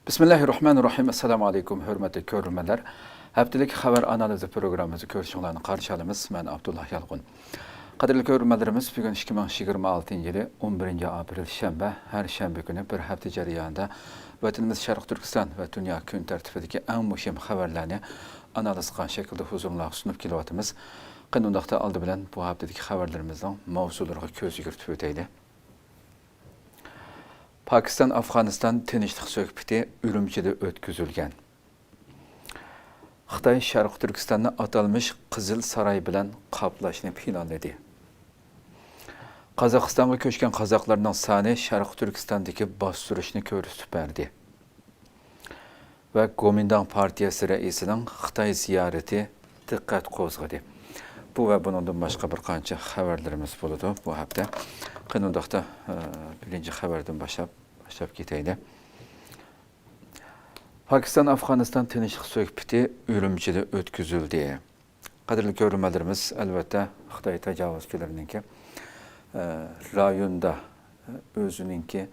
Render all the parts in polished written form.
Bismillahirrahmanirrahim. Assalamu alaikum, hürmetli görürmenler. Haftalık haber analizi programımızı görüşünlerini karşılamız. Ben Abdullah Yalğun. Kadirli görürmenlerimiz bugün 2026 yılı 11. April şembe, her şembe günü bir hafta jarayonida vatanimiz Şarkı Türkistan ve dünya gün tertibideki en muhim haberlerini analiz qilgan şekilde huzurlarına sunup kelyapmiz. Qanundaqda aldı bilen bu haftadaki haberlerimizden mavzularga ko'z yugurtib o'taylik. Pakistan-Afganistan tinchlik suhbati Urumchida o'tkazilgan. Xitoy Sharq Turkistonni atalmış Qizil Saray bilan qoplashni planladi. Qozog'istonga ko'chgan qozoqlarning soni Sharq Turkistondagi bostirishni ko'rsatib berdi. Va Kuomintang partiyasi raisining Xitoy ziyarati diqqat qo'zg'adi. Bu ve bundan başka bir qancha haberlerimiz bo'ladi bu hafta. Qanundaqda birinci haberden başlab ketaylik. Pakistan-Afganistan tinchlik suhbati Urumchida o'tkazildi. Qadrli ko'ruvchilarimiz, albatta Xitoy tajovuzchilarininki rayonda o'zininki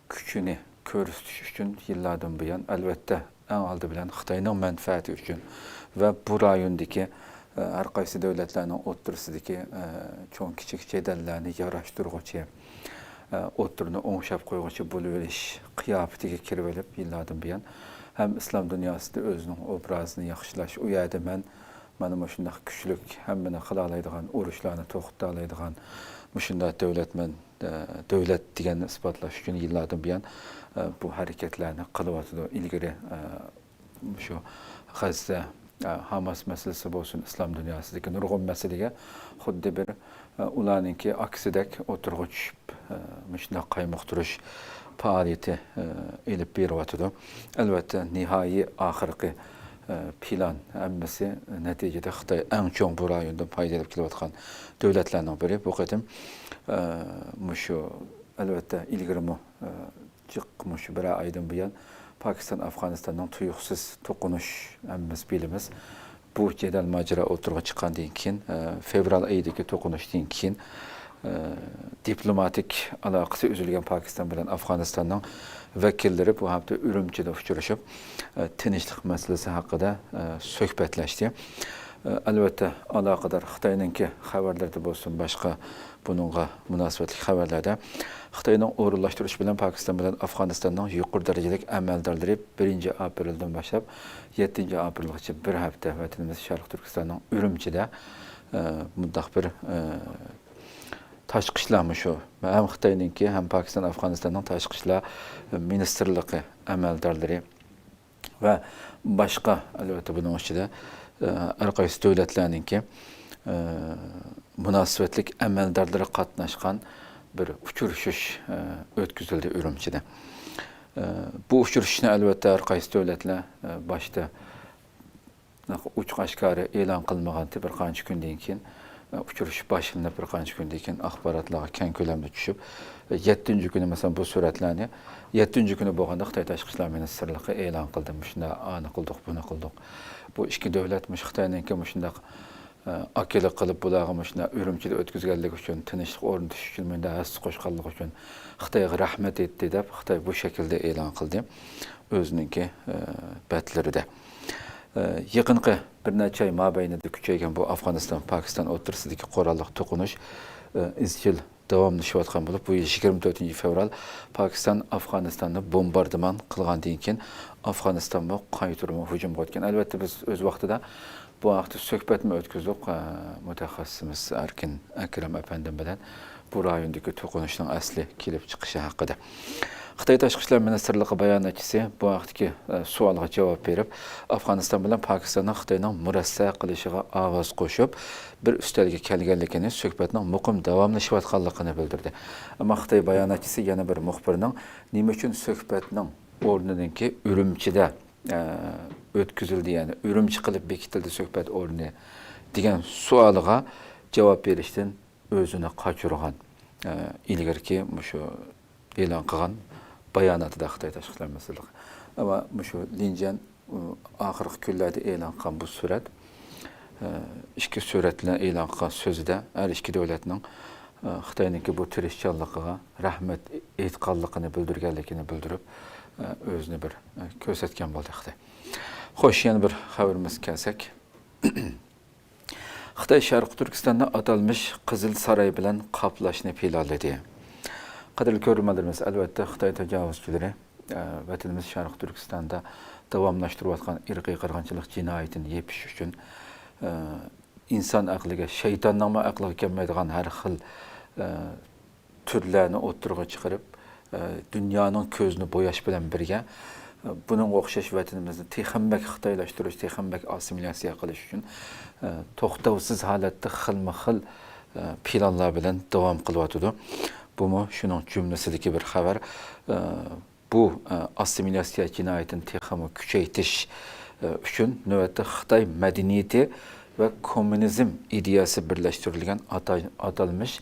kuchini ko'rsatish uchun yillardan buyon albatta eng oldi bilan Xitoyning manfaati uchun va bu rayondagi har qaysi davlatlarning o'rtasidagi cho'ng kichik jadallarni yarashtiruvchi o'tirni o'ngshab qo'yg'uchi bo'lib olish qiyofatiga kirib olib yillardan buyon ham islom dunyosida o'zining obrazini yaxshilash, u yerda mana shunday kuchlik hammani qila oladigan, urushlarni to'xtata oladigan shunday davlat deganni isbotlash uchun yillardan buyon bu harakatlarni qilyotdi. Ilgari shu G'azza Hamas masalasi bo'lsin, islom dunyosidagi nurg'un masalaga xuddi bir ularninki aksidek o'tirg'i tushib shunday qaymoqtirish faoliyati elib beryotdi. Albatta nihoyiy oxirgi plan hammasi natijada Xitoy eng cho'ng bu rayondan foydalanib kelayotgan davlatlarning biri. Bu qatim shu albatta ilgari shu bir oydan buyon Pakistan-Afganistanning tuyuqsiz to'qinish hammamiz bilamiz. Bu jadal majra o'tirg'i chiqqandan keyin fevral oyidagi to'qinishdan keyin diplomatik aloqasi uzilgan Pakistan bilan Afg'onistonning vakillari bu hafta Urumchida uchrashib tinchlik masalasi haqida suhbatlashdi. Albatta aloqador Xitoyninki xabarlarda bo'lsin, boshqa bununla munosabatli xabarlarda Xitoyning o'rinlashtirishi bilan Pakistan bilan Afg'onistonning yuqori darajalik amaldorlari 1 apreldan boshlab 7 aprelgacha bir hafta vatanimiz Sharq Turkistonning Urumchida muddaq bir tashqi ishlar shu ham Xitoyninki ham Pakistan Afg'onistonning tashqi ishlar ministrligi amaldorlari va boshqa albatta buning ichida har qaysi davlatlarninki munosabatlik amaldorlari qatnashgan bir uchrashish o'tkazildi Urumchida. Bu uchrashishni albatta har qaysi davlatlar boshda uch oshkora e'lon qilmagan bir qancha kundan keyin uchrashish boshlanib bir qancha kundan keyin axborotlar keng ko'lamda tushib 7-kuni masalan bu suratlarni 7-kuni bo'lganda Xitoy tashqi ishlar ministrligi e'lon qildi. Shunda ani qildik, buni qildik. Bu ikki davlat Xitoyninki shunday akillik qilib bularga shunday Urumchida o'tkazganligi uchun, tinchlik o'rnatish uchun, menda hassa qo'shganligi uchun Xitoyga rahmat etdi deb Xitoy bu shaklda e'lon qildi o'zininki batlarida. Yaqinqi bir necha oy mobaynida kuchaygan bu Afg'oniston-Pokiston o'rtasidagi qurolli to'qinish izchil davomlashayotgan bo'lib, bu yil 24 fevral Pokiston Afg'onistonni bombardimon qilgandan keyin Afg'onistonga qaytarma hujum qilgan. Albatta biz o'z vaqtida bu vaqtda suhbatni o'tkazdik mutaxassisimiz Erkin Akram afandim bilan bu rayondagi to'qinishning asli kelib chiqishi haqida. Xitoy tashqi ishlar ministrligi bayonotchisi bu vaqtdagi savolga javob berib, Afg'oniston bilan Pokistonning Xitoyning murassa qilishiga ovoz qo'shib, bir ustalga kelganligini, suhbatning muqim davomlashayotganligini bildirdi. Ammo Xitoy bayonotchisi yana bir muxbirning nima uchun suhbatning o'rnininki Urumchida o'tkazildi, ya'ni Urumchi qilib bekitildi suhbat o'rni degan savoliga javob berishdan o'zini qochirgan. Ilgariki shu e'lon qilgan bayonotida Xitoy tashqi ishlar ministrligi. Ammo shu Linjan oxirgi kunlarda e'lon qilgan bu surat ikki suratlar e'lon qilgan so'zida har ikki davlatning Xitoyninki bu tirishchanligiga rahmat aytganligini bildirganligini bildirib, özünü bir ko'rsatgan bo'ldi Xitoy. Xo'sh, yana bir xabarimiz kelsak. Xitoy Sharq Turkistonda atalmış Qizil Saray bilan qoplashni planladi. Qadrli ko'ruvchilarimiz, albatta Xitoy tajovuzchilari vatanimiz Sharq Turkistonda davomlashtirayotgan irqiy qirg'inchilik jinoyatini yepish uchun inson aqliga, shaytonning aqliga kelmaydigan har xil turlarni o'ttirg'a chiqarib, dunyoning ko'zini bo'yash bilan birga bunun o'xshash vatanimizni texambak xitoylashtirish, texambak assimilyatsiya qilish uchun to'xtovsiz holatda xilma-xil planlar bilan davom qilyotdi. Bu mu şunun cümlesideki bir xabar. Bu assimilyatsiya jinoyatini texmi kuchaytirish uchun navbatda Xitoy madaniyati va kommunizm ideyasi birlashtirilgan atalmış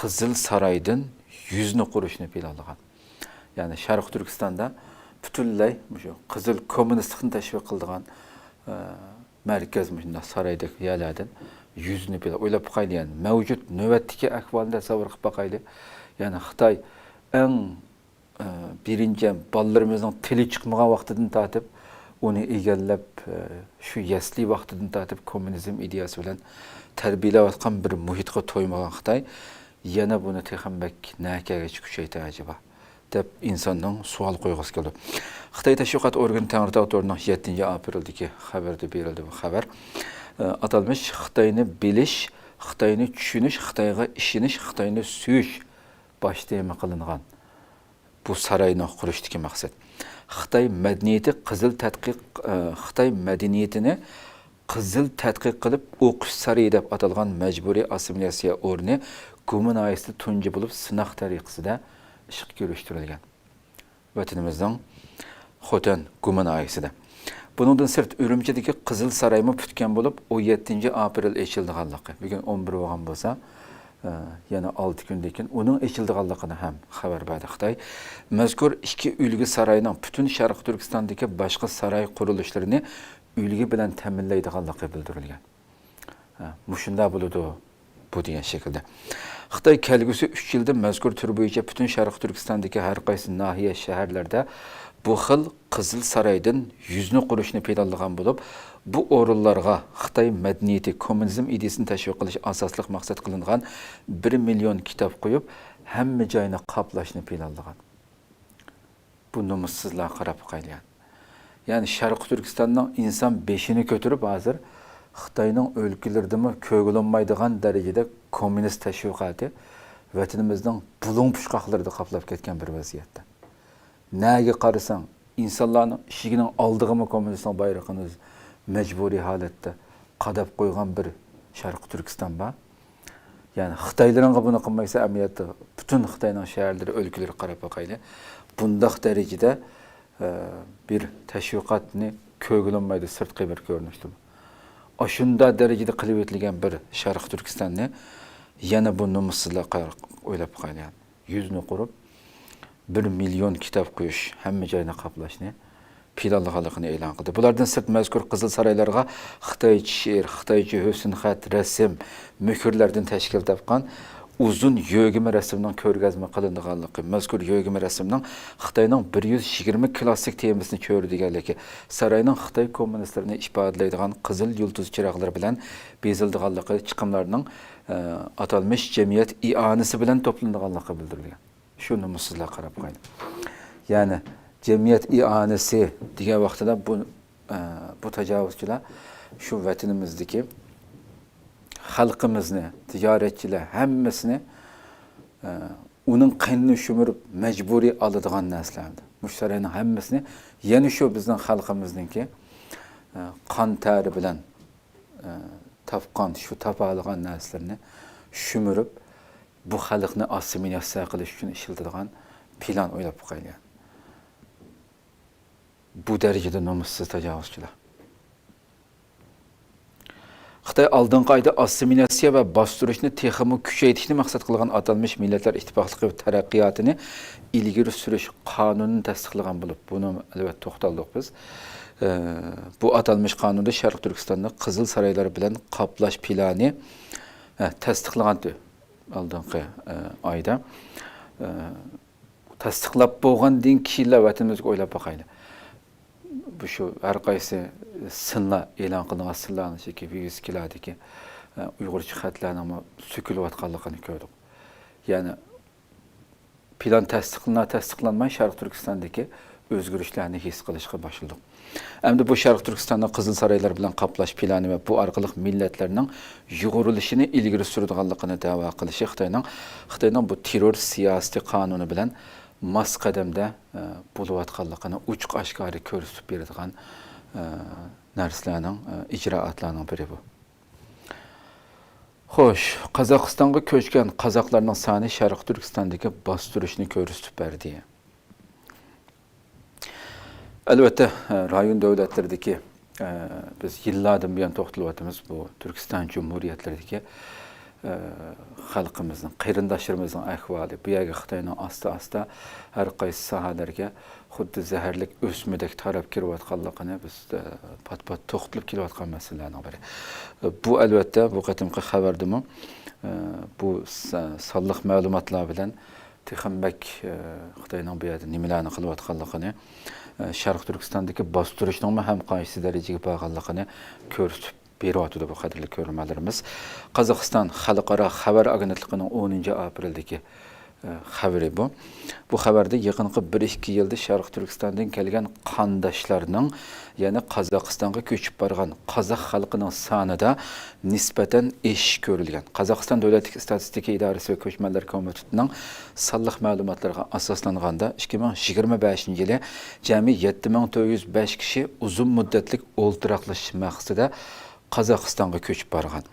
Qizil Saraydan yüzünü qurishni planlagan. Yani Sharq Turkistonda butunlay shu qizil kommunistlikni tashviq qiladigan markaz shunday saraydagi yerlardan yüzünü plan o'ylab qo'ydi. Yani mavjud navbatdagi ahvolni tasavvur qilib boqaylik. Yani Xitoy eng birinchi bolalarımızın tili chiqmagan vaqtidan tortib uni egallab shu yasli vaqtidan tortib kommunizm ideyasi bilan tarbiyalayotgan bir muhitga to'ymagan Xitoy yana buni texambak nakaga kuchaytiradi acaba deb insonning savol qo'yg'isi keldi. Xitoy tashviqot organi Tangritog 7 aprildagi xabarda berildi bu xabar. Atalmış Xitoyni bilish, Xitoyni tushunish, Xitoyga ishonish, Xitoyni suyish başlayma qilingan bu sarayni qurishdagi maqsad. Xitoy madaniyati qizil tadqiq Xitoy madaniyatini qizil tadqiq qilib o'qish sarayi deb atalgan majburiy assimilyatsiya o'rni Gumunayisda tunji bo'lib sinaq tariqasida ishga ko'rishtirilgan. Vatanimizning Xotan Gumunayisida. Bundan sırt Ürümçidagi Qizil Saraymi putgan bo'lib 17 aprel ochildiganligi. Bugun 11 bo'lgan bo'lsa, yana 6 kundan keyin uning ochildiganligini ham xabar berdi Xitoy. Mazkur ikki ulgi sarayning butun Sharq Turkistondagi boshqa saray qurilishlarini ulgi bilan ta'minlaydiganligi bildirilgan. Mushunda bo'ladi bu degan shaklda. Xitoy kelgusi 3 yilda mazkur tur bo'yicha butun Sharq Turkistondagi har qaysi nahiya shaharlarda bu xil Qizil Saraydan yüzünü qurishni planlagan bo'lib, bu o'rinlarga Xitoy madaniyati, kommunizm ideyasini tashviq qilish asosli maqsad qilingan 1 million kitob qo'yib, hamma joyni qoplashni planlagan. Bu nomussizlar qarab qo'yilgan. Yani Sharq Turkistonning inson beshini ko'tarib hozir Xitoyning o'lkalaridami ko'gilinmaydigan darajada kommunist tashviqoti vatanimizning bulung pushqoqlarida qoplab ketgan bir vaziyatda. Nega qarasang, insonlarning ishigining oldig'imi kommunistning bayrog'ini majburiy holatda qadab qo'ygan bir Sharq Turkiston bor. Yani Xitoylarga buni qilmaysa, amiyatda butun Xitoyning shaharlari, o'lkalari qarab boqayli. Bundaq darajada bir tashviqotni ko'gilinmaydi, sirtqi bir ko'rinishdi. Aşında derecede qilib o'tilgan bir Sharq Turkistonni yana bu nomussizlar o'ylab qo'ygan. Yüzünü qurib 1 million kitob qo'yish, hamma joyni qoplashni planlaganligini e'lon qildi. Bulardan sirt mazkur Qizil Saraylarga Xitoycha she'r, Xitoycha husn xat, rasm, muhrlardan tashkil topgan uzun yo'g'imi rasmning ko'rgazma qilinganligi, mazkur yo'g'imi rasmning Xitoyning 120 klassik temasini ko'rdiganligi, sarayning Xitoy kommunistlarini ifodalaydigan qizil yulduz chiroqlari bilan bezildiganligi, chiqimlarning atalmış jamiyat i'onasi bilan to'planganligi bildirilgan. Shu nomussizlar qarab qo'ydi. Yani jamiyat i'onasi degan vaqtida bu tajovuzchilar shu vatanimizdagi xalqimizni, tijoratchilar hammasini uning qanini shumirib majburiy oladigan narsalardi. Mushtariyning hammasini yana shu bizning xalqimizningki qon tari bilan topgan, shu topadigan narsalarni shumirib bu xalqni assimilyatsiya qilish uchun ishiladigan plan o'ylab qo'ygan. Bu darajada nomussiz tajovuzchilar. Xitoy oldingi oyda assimilyatsiya va bostirishni texmi kuchaytirishni maqsad qilgan atalmış Millatlar Ittifoqligi va taraqqiyotini ilgari surish qonunini tasdiqlagan bo'lib, buni albatta to'xtaldik biz. Bu atalmış qonunda Sharq Turkistonda Qizil Saraylar bilan qoplash plani tasdiqlangan oldingi oyda. tasdiqlab bo'lgandan keyin vatanimizga o'ylab boqayli. Bu shu har qaysi sinlar e'lon qilingan sinlarni cheki virus keladiki, Uyg'urcha xatlarning so'kilayotganligini ko'rdik. Ya'ni plan tasdiqlanmay Sharq Turkistondagi o'zgarishlarni his qilishga boshladik. Endi bu Sharq Turkistonda Qizil saroylar bilan qaplash plani va bu orqali millatlarning yug'urilishini ilgari suradiganligini da'vo qilishi Xitoyning bu terror siyosati qonuni bilan mas qadamda bo'layotganligini ochiq oshkora ko'rsatib beradigan narsalarning ijroatlarining biri bu. Xo'sh, Qozog'istonga ko'chgan qozoqlarning soni Sharq Turkistondagi bostirishni ko'rsatib berdi. Albatta, rayon davlatlaridagi biz yillardan buyon to'xtalyapmiz bu Turkiston Cumhuriyatlaridagi xalqimizning, qarindoshlarimizning ahvoli. Bu yerga Xitoyning asta har qaysi sohalarga xuddi zaharlik o'smidek tarab kirayotganligini biz pat-pat to'xtalib kelayotgan masalalarning biri. Bu albatta bu qatimqi xabardimi bu sonliq ma'lumotlar bilan Tixanbek Xitoyning bu yerda nimalarni qilayotganligini Sharq Turkistondagi bostirishning ham qaysi darajaga borganligini ko'rsatib beryapti bu qadrli ko'rmalarimiz. Qozog'iston xalqaro xabar agentligining 10-aprildagi xabari bu. Bu xabarda yaqinqi 1-2 yilda Sharq Turkistondan kelgan qondoshlarning, ya'ni Qozog'istonga ko'chib borgan qozoq xalqining sonida nisbatan eshish ko'rilgan. Qozog'iston davlat statistika idorasi va ko'chmanlar komitetining sonliq ma'lumotlariga asoslanganda 2025-yili jami 7405 kishi uzun muddatlik o'ltiraqlashish maqsadida Qozog'istonga ko'chib borgan.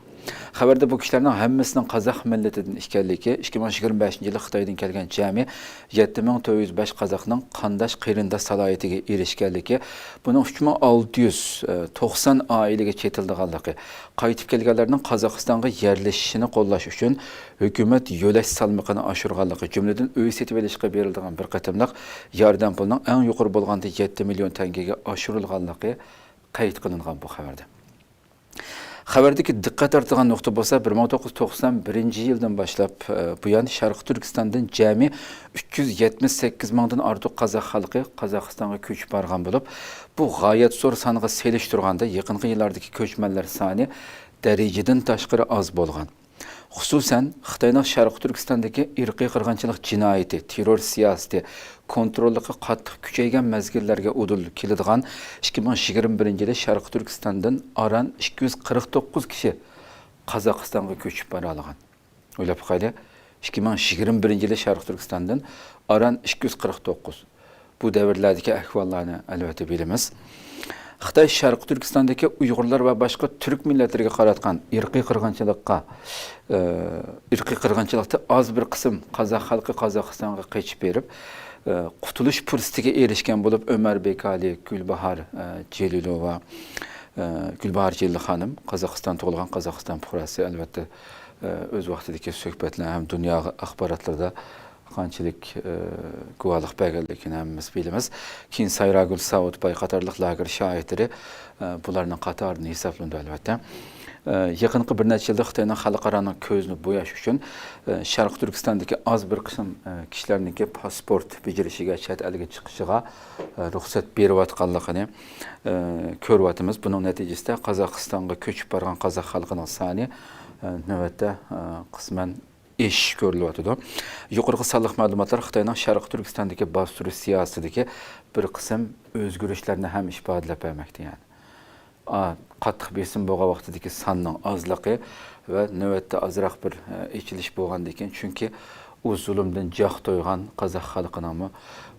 Xabarda bu kishilarning hammasining qozoq millatidan ekanligi, 2025-yili Xitoydan kelgan jami 7405 qozoqning qandash qarindosh salohiyatiga erishganligi, buning 3690 oilaga chetildiganligi, qaytib kelganlarning Qozog'istonga yerlashishini qo'llash uchun hukumat yo'lash salmoqini oshirganligi, jumladan uy setib olishga berilgan bir qatimliq yordam pulining eng yuqori bo'lganda 7 million tangaga oshirilganligi qayd qilingan bu xabarda. Xabardagi diqqat tortgan nuqta bo'lsa 1991-yildan boshlab bu yan Sharq Turkistondan jami 378 mingdan ortiq qozoq xalqi Qozog'istonga ko'chib borgan bo'lib, bu g'oyat zo'r songa selishtirganda yaqinqi yillardagi ko'chmanlar soni darajadan tashqari oz bo'lgan. Xususan, Xitoyning Sharq Turkistondagi irqiy qirg'inchilik jinoyati, terror siyosati kontrolligi qattiq kuchaygan mezgillarga udul keladigan 2021-yili Sharq Turkistondan aran 249 kishi Qozog'istonga ko'chib bora olgan. O'ylab qo'ying, 2021-yili Sharq Turkistondan aran 249. Bu davrlardagi ahvollarni albatta bilamiz. Xitoy Sharq Turkistondagi Uyg'urlar va boshqa turk millatlariga qaratgan irqiy qirg'inchilikda oz bir qism qozoq xalqi Qozog'istonga qochib berib, qutulish fursatiga erishgan bo'lib, Ömer Bekali, Gulbahor Jelilova, Gulbahor Jelil xonim Qozog'iston tug'ilgan Qozog'iston fuqarosi, albatta o'z vaqtidagi suhbatlar ham dunyo axborotlarida qanchalik guvohlik berganligini hammamiz bilamiz. Keyin Sayragul Saudbay qatorliq lager shoirlari bularning qatorida hisoblandi albatta. Yaqinqi bir necha yilda Xitoyning xalqaroning ko'zini bo'yash uchun Sharq Turkistondagi oz bir qism kishilarningki pasport bejirishiga, chet elga chiqishiga ruxsat berayotganligini ko'ryapmiz. Buning natijasida Qozog'istonga ko'chib borgan qozoq xalqining soni navbatda qisman ish ko'rilyotdi. Yuqorqi sonliq ma'lumotlar Xitoyning Sharq Turkistondagi bostirish siyosatidagi bir qism o'zgarishlarni ham ifodalab bermoqda. Yani qattiq besim bo'lgan vaqtidagi sonning ozligi va navbatda ozroq bir ichilish bo'lgandan keyin, chunki u zulmdan joq to'ygan qozoq xalqining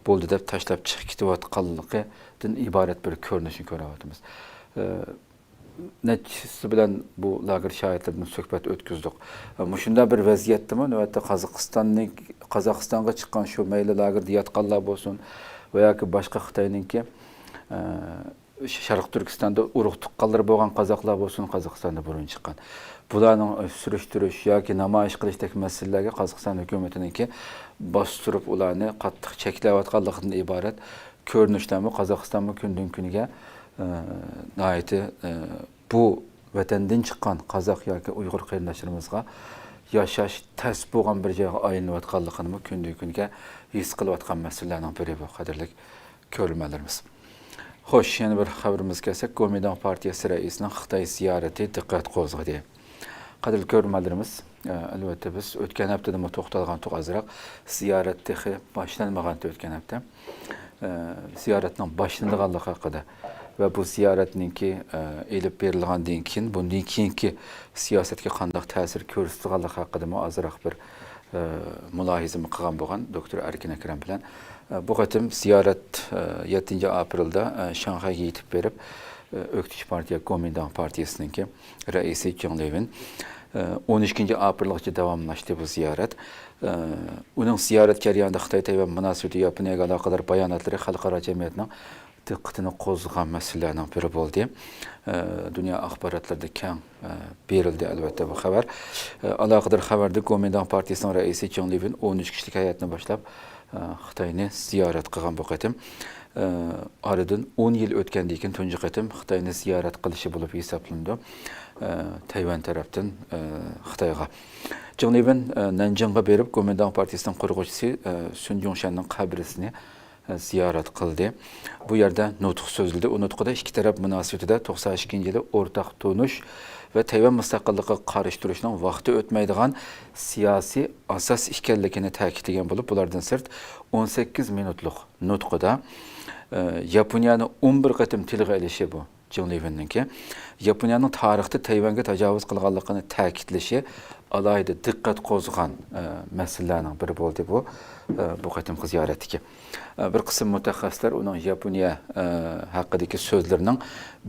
bo'ldi deb tashlab chiqib ketayotganligidan iborat bir ko'rinishni ko'ryapmiz. Neçisi bilan bu lager shoirlarining suhbat o'tkazdik. Shunda bir vaziyatdami, navbatda Qozog'istonga chiqqan shu mayli lagerda yotganlar bo'lsin va yoki boshqa Xitoyninki Sharq Turkistonda urug' tuqqanlar bo'lgan qozoqlar bo'lsin, Qozog'istonda burun chiqqan. Bularning surishtirish yoki namoyish qilishdagi masalalarga Qozog'iston hukumatiningki bostirib ularni qattiq cheklayotganligidan iborat ko'rinishlarmi Qozog'istonmi kundan kuniga bu vatandan chiqqan qozoq yoki Uyg'ur qarindoshlarimizga yashash tas bo'lgan bir joyga aylanayotganligini kundan kunga his qilayotgan masalalarning biri bu qadrlik ko'rmalarimiz. Xo'sh, yana bir xabarimiz kelsak, Kuomintang partiyasi raisining Xitoy ziyarati diqqat qo'zg'adi. Qadrli ko'rmalarimiz, albatta biz o'tgan haftada to'xtalgan azroq ziyoratni boshlanmagan o'tgan hafta ziyoratning boshlanganligi haqida va bu ziyoratninki elib berilgandan keyin bundan keyingi siyosatga qanday ta'sir ko'rsatganligi haqida azroq bir mulohazama qilgan bo'lgan doktor Erkin Akram bilan bu qatim ziyorat 7 aprelda Shanxayga yetib berib O'ktish partiya Kuomintang partiyasiningki raisi Jiang Levin 12 aprelgacha davomlashdi bu ziyorat. Uning ziyorat jarayonida Xitoy-Tayvan munosabati Yaponiyaga aloqador bayonotlari xalqaro jamiyatning diqqatini qo'zg'agan masalalarning biri bo'ldi. Dunyo axborotlarida keng berildi albatta bu xabar. Aloqador xabarda Kuomintang partiyasining raisi Jiang Levin 13 kishilik hayotini boshlab Xitoyni ziyorat qilgan bu qatim. Aradan 10 yil o'tgandan keyin tunji qatim Xitoyni ziyorat qilishi bo'lib hisoblandi. Tayvan tarafdan Xitoyga. Jiang Levin Nanjingga berib Kuomintang partiyasining qurg'uvchisi Sun Yongxanning qabrisini ziyorat qildi. Bu yerda nutq so'zildi. U nutqida ikki taraf munosabatida 92-yili o'rtaq tonish va Tayvan mustaqilligiga qarshi turishning vaqti o'tmaydigan siyosiy asos ekanligini ta'kidlagan bo'lib, bulardan sirt 18 minutlik nutqida Yaponiyani 11 qatim tilga ilishi bu. Jiang Levin'ninki Yaponiyaning tarixda Tayvanga tajovuz qilganligini ta'kidlashi alayda diqqat qo'zg'agan masalalarning biri bo'ldi bu qatimki ziyoratga. Bir qism mutaxassislar uning Yaponiya haqidagi so'zlarining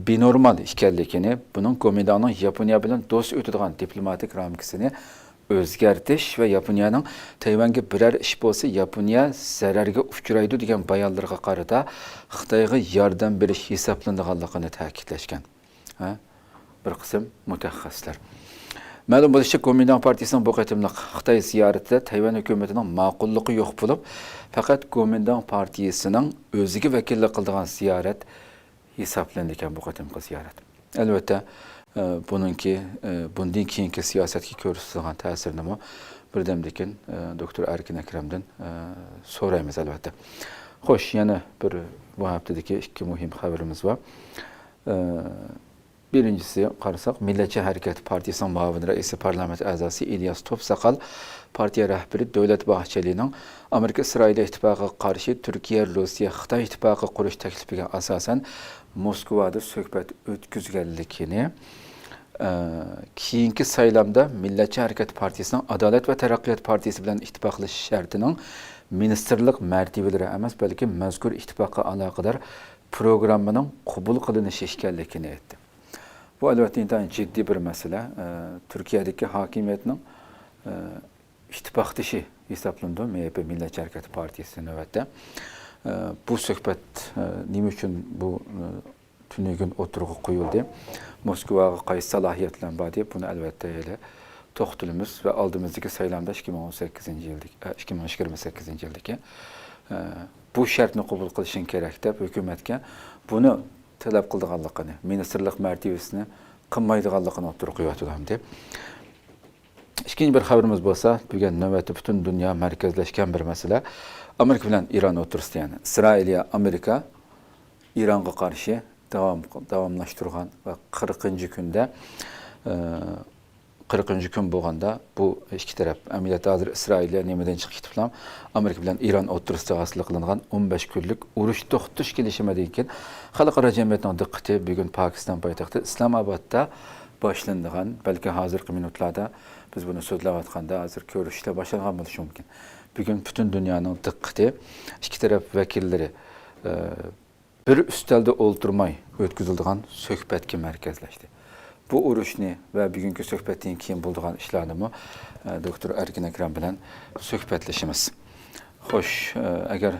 binormal ekanligini, buning Kuomintangning Yaponiya bilan do'st o'tadigan diplomatik ramkasini o'zgartish va Yaponiyaning Tayvanga biror ish bo'lsa Yaponiya zararga uchraydi degan bayonlarga qarata Xitoyga yordam berish hisoblanganligini ta'kidlashgan. Bir qism mutaxassislar. Ma'lum bo'lishicha, Kuomintang partiyasining bu qatimliq Xitoy ziyoratida Tayvan hukumatining ma'qulligi yo'q bo'lib, faqat Kuomintang partiyasining o'ziga vakillik qiladigan ziyorat hisoblanadi ekan bu qatimki ziyorat. Albatta, bundan keyingi siyosatga ko'rsatilgan ta'sirini birdamdekin doktor Erkin Akramdan so'raymiz albatta. Xo'sh, yana bir bu haftadagi ikki muhim xabarimiz bor. Birincisi qarasak, Millatchi Harakat Partiyasining muavin raisi parlament a'zosi İlyas To'psaqal partiya rahbari Davlat Bahçelining Amerika Isroil ittifoqiga qarshi Turkiya, Rossiya, Xitoy ittifoqi qurish taklifiga asosan Moskvada suhbat o'tkazganligini, keyingi saylamda Millatchi Harakat Partiyasining Adolat va Taraqqiyot Partiyasi bilan ittifoqlashish shartining ministerlik martabalari emas, balki mazkur ittifoqqa aloqador programmaning qabul qilinishi ekanligini aytdi. Bu albatta intayin ciddi bir masala. Türkiye'deki hakimiyetinin ittifaqdoshi hisoblanadi MHP Millatchi Harakat Partiyasi navbatda. Bu suhbat nima uchun bu tunugun o'tirg'i qo'yildi? Moskvaga qaysi salohiyatlar bor deb buni albatta to'xtalamiz va oldimizdagi saylovda 2028 yildagi bu shartni qabul qilishing kerak deb hukumatga buni talab qilganligini, ministerlik martabasini qilmaydiganligini o'tirib qo'yatdim deb. Ikkinchi bir xabarimiz bo'lsa, bugun navbatda butun dunyo markazlashgan bir masala. Amerika bilan Iran o'tirisida, ya'ni Isroiliya, Amerika Ironga qarshi davomlashtirgan va 40-kunda 40-kun bo'lganda bu ikki taraf amaliyotda hozir Isroiliya nimadan chiqib ketiblar? Amerika bilan Iron o'tirisida hosil qilingan 15 kunlik urush to'xtatish kelishimidan keyin xalqaro jamiyatning diqqati bugun Pokiston poytaxti Islomobodda boshlangan, balki hozirgi minutlarda biz buni so'zlayotganda hozir ko'rishda boshlangan bo'lishi mumkin. Bugun butun dunyoning diqqati ikki taraf vakillari bir ustalda o'ltirmay o'tkazilgan suhbatga markazlashdi. Bu urushni va bugungi suhbatdan keyin bo'lgan ishlarni doktor Erkin Akram bilan suhbatlashamiz. Xo'sh, agar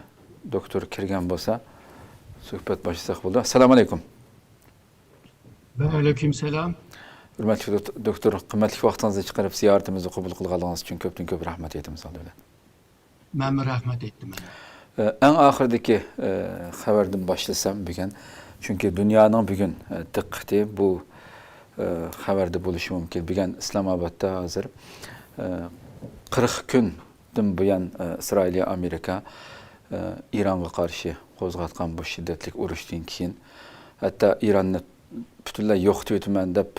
doktor kirgan bo'lsa, suhbat boshlasak bo'ldi. Assalomu alaykum. Va alaykum salom. Hurmatli doktor, qimmatli vaqtingizni chiqarib ziyoratimizni qabul qilganingiz uchun ko'p rahmat aytamiz albatta. Men rahmat aytdim. Eng oxirdagi xabardan boshlasam bugun, chunki dunyoning bugun diqqati bu xabarda bo'lishi mumkin. Bugun Islomobodda hozir 40 kun bu yan İsrail Amerika İran'a karşı qo'zg'atgan bu şiddetlik urushdan keyin hatta İran'ni butunlay yo'qotib o'taman deb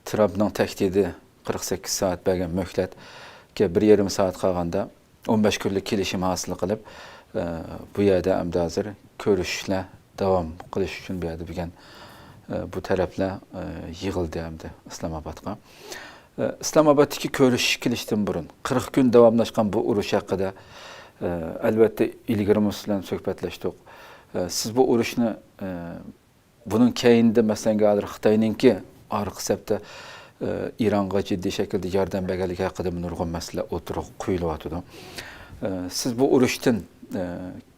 Trumpning tahdidi 48 saat bergan möhletga 1,5 saat qolganda 15 kunlik kelishim hosil qilib bu yerda endi hozir ko'rishlar davom qilish uchun bu yerda bo'lgan bu taraflar yig'ildi endi Islomobodga. Islomobodga ko'rish kelishdan burun 40 kun davomlashgan bu urush haqida albatta ilgirimiz bilan suhbatlashdik. Siz bu urushni bunun keyinda masalan hozir Xitoyninki arqa sepda İran'a ciddi şekilde yardım berganligi haqida nurg'un masala o'tirib qo'yilyapti. Siz bu urushdan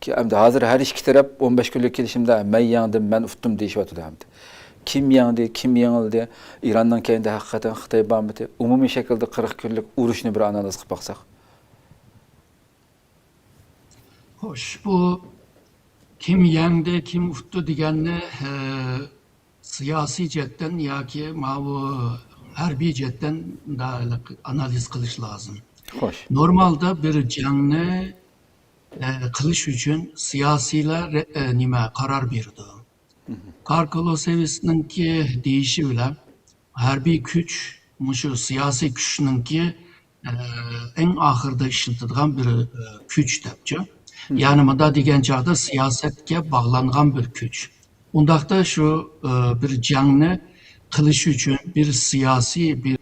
ki endi hozir har ikki taraf 15 kunlik kelishimda men yengdim, men uftim deyishyapti endi. Kim yendi, kim yengildi? İrandan keyinda haqiqatan Xitoy bormi? Umumiy shaklda 40 kunlik urushni bir analiz qilib baqsaq. Xo'sh, bu kim yendi, kim uftu deganni siyosiy jihatdan yoki bu harbiy jihatdan analiz qilish lozim. Xo'sh. Normalda bir jangni qilish uchun siyosiylar nima qaror berdi. Karkolosevsninki deyishi bilan harbiy kuch shu siyosiy kuchninki eng oxirida ishlatilgan bir kuch debchi. Ya'ni bunda degan chog'da siyosatga bog'langan bir kuch. Undaqda shu bir jangni qilish uchun bir siyosiy bir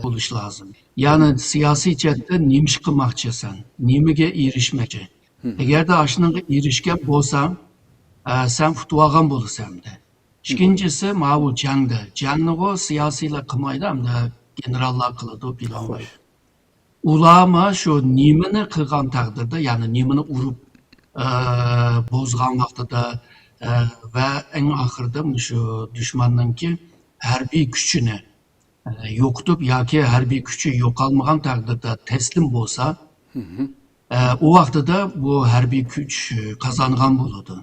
bo'lish lozim. Ya'ni siyosiy jihatda nima ish qilmoqchisan, nimaga erishmoqchi. Agarda ashunga erishgan bo'lsang, sen futib olgan bo'lasan-da. Ikkinchisi bu jangda. Jangni siyosiylar qilmaydi, hamda generallar qiladi, bilolmaydi. Ular shu nimani qilgan taqdirda, ya'ni nimani urib bozgan vaqtida va eng oxirida shu dushmanninki harbiy kuchini yo'qotib yoki harbiy kuchi yo'qolmagan taqdirda taslim bo'lsa, u vaqtida bu harbiy kuch qozongan bo'ladi.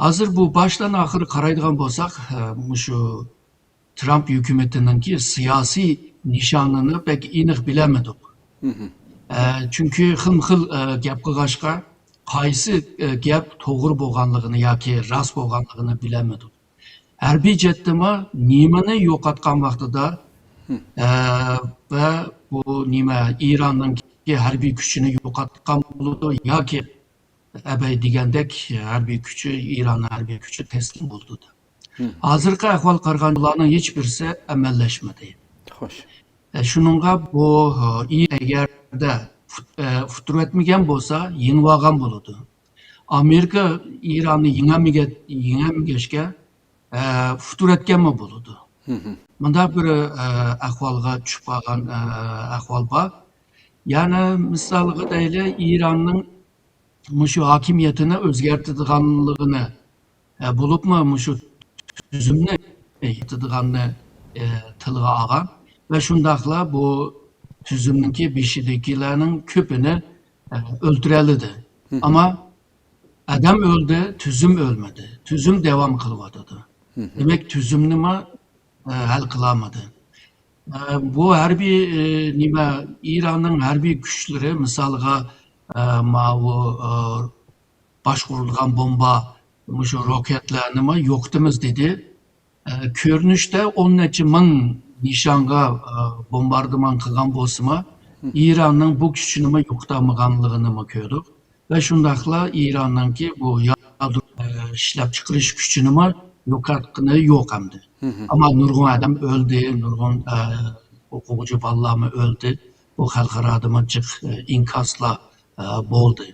Hozir bu boshdan oxiri qaraydigan bo'lsak, shu Trump hukumatiningki siyosiy nishonini pek aniq bilamadik. Chunki xil-xil gap qilg'achqa qaysi gap to'g'ri bo'lganligini yoki rost bo'lganligini bilamadik. Harbiy jihatda nimani yo'qotgan vaqtida va bu nima İranning harbiy kuchini yo'qotgan bo'ladi yoki abay degandek harbiy kuchi İran harbiy kuchi taslim bo'ldi. Hozirgi ahvol qarag'anlarning hech birisi amallashmadi. Xo'sh. Shuningga bu agarda futur etmagan bo'lsa, yengib olgan bo'ladi. Amerika İranni yengmagachga futur etganmi bo'ladi. Bunda bir ahvolga tushib qolgan ahvol bor. Ya'ni misolga deylik, İranning shu hokimiyatini o'zgartirganligini bo'libmi shu tuzumni yetadiganni tilga olgan ve shundaqla bu tuzumninki beshidagilarning ko'pini o'ltiralidi. Ama adam öldü, tuzum ölmedi. Tuzum devam kılıvadı. Demek tuzumni hal kılamadı. Bu harbiy nima İranning harbiy kuchlari misolga boshqurilgan bomba shu roketlarni yo'qotamiz dedi. Ko'rinishda 10 necha ming nishonga bombardimon qilgan bo'lsa-mu, İranning bu kuchini yo'qotolmaganligini ko'rdik. Ve shundaqla İranninki bu yadro ishlab chiqarish kuchini yo'qotgani yo'q hamdi. Ama nurg'un adam o'ldi, nurg'un o'quvchi bolalar o'ldi. Bu xalqaro jiq inkoslar bo'ldi.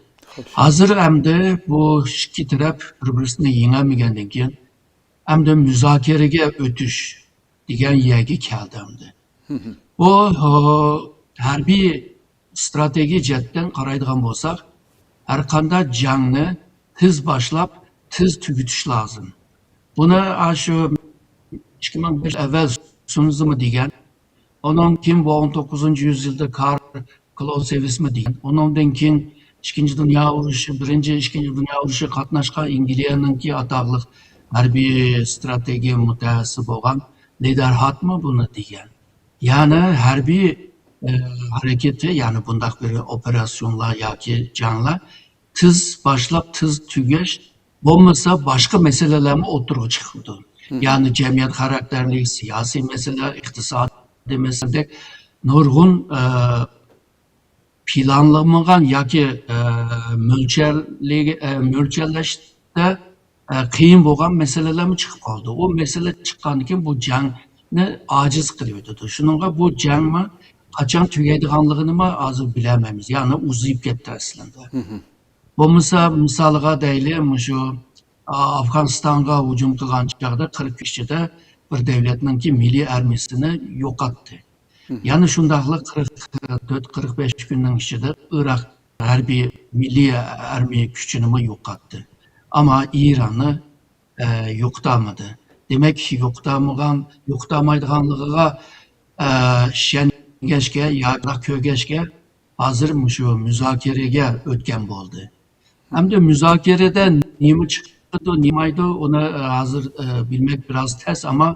Hozir hamda bu ikki taraf bir-birini yengolmagandan keyin hamda muzokaraga o'tish degan yerga keldi hamda. Bu harbiy strategiya jihatdan qaraydigan bo'lsak, har qanday jangni tez boshlab, tez tugutish lozim. Buni shu 2005 avval sunizmi degan, ondan keyin bu 19 yüzyılda Karl Clausewitz degan, ondan keyin Ikkinchi dunyo urushi, birinchi, ikkinchi dunyo urushi qatnashgan Angliyaningki atoqli harbiy strategiya mutaxassisi bo'lgan Liderhatmi buni degan. Ya'ni harbiy hareketi yani bundaq bir operasyonlar yoki janglar tez başlap tez tugash bo'lmasa boshqa meselelermi o'tirib chiqdi. Yani cemiyet karakterli, siyasi meseleler, iqtisodiy meseleler nurg'un planlamagan yoki mo'ljallashda qiyin bo'lgan meselelermi chiqib qoldi. O mesele chiqqandan keyin bu jangni ojiz qilib o'tdi. Shuningga bu jangmi qachon tugaydiganligini hozir bilmaymiz. Ya'ni uzayib ketdi aslında. Bo'lmasa misoliga deylik, shu Afg'onistonga hujum qilgan chog'da 40 kishida bir davlatningki milliy armiyasini yo'qotdi. Yani shundaqli 44-45 kunning ichida Iroq harbiy milliy armiya kuchini yo'qotdi. Ama İran'ı yo'qotmadi. Demek yo'qotmaydiganligiga ishongashga yoki ko'rgashga hozir shu muzokaraga o'tgan bo'ldi. Hamda muzokarada nima chiqdi, nimaydi onu hozir bilmek biraz tez ama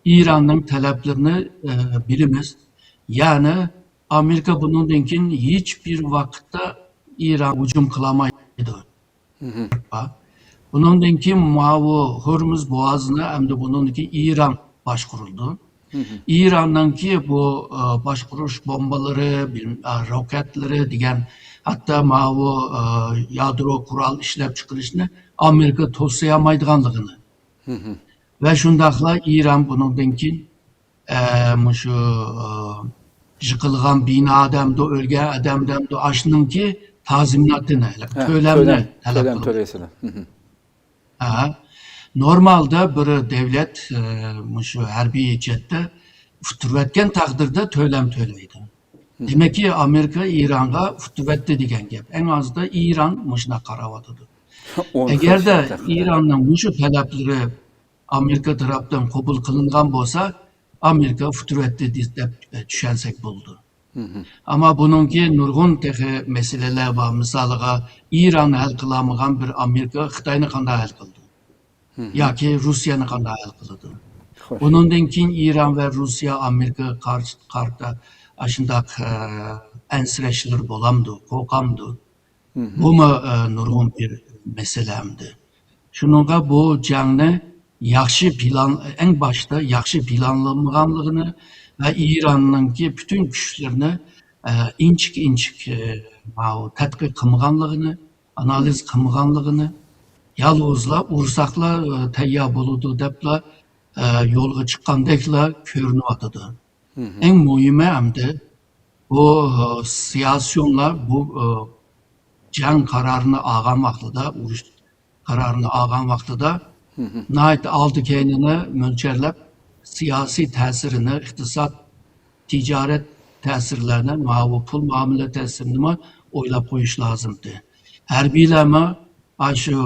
İran'ın taleplerini bilimiz. Yani Amerika bunundan keyin hiçbir vakitte İran hücum kılamaydı. Bunundan keyin bu Hürmüz Boğazı'na hem de bunundan keyin İran başkuruldu. İran'dan ki bu başkuruş bombaları, roketleri diyen hatta bu yadro kural işlep çıkırışını Amerika toslayamaydıganlığını. Ve şundakla İran bunundan keyin şu yıkılgan bina adamda, ölge adamda aşının ki tazminatını, tölemini talep kıldı. Normalde bir devlet şu harbiy chetda futuratgan taqdirda to'lam to'laydi. Demek ki Amerika İran'a futuratdi degan gap. En azda İran shuna qarayotdi. Agarda İranning shu talablari Amerika tarafdan qabul qilingan bo'lsa, Amerika futuratdi deb tushunsak bo'ldi. Ama bununki nurg'un meseleler var. Misaliga İran hal qilamagan bir Amerika Xitoyni qanday hal qildi? Yoki Rusyani qanday hal qildi? Bunundan keyin İran ve Rusya Amerika qarta shundaq ensirashlar bo'lamdi, qo'rqamdi. Bu nurg'un bir meselemdi. Shuningga bu jangni yaxshi plan, en başta yaxshi planlanmaganligini ve İran'ınki bütün güçlerini inçik tadqiq qilmaganligini, analiz qilmaganligini, yalnızla ursakla tayyor bo'ludi debla yo'lga chiqqandekla ko'rinyotdi. En muhimi hamda bu siyosiyonlar bu jang qarorini olgan vaqtida, urush qarorini olgan vaqtida nəhayət aldı kendini mölçerlep siyasi təsirini, iqtisad, ticaret təsirlərini, pul muamele təsirini oylab qoyuş lazımdı. Hərbiləmə şu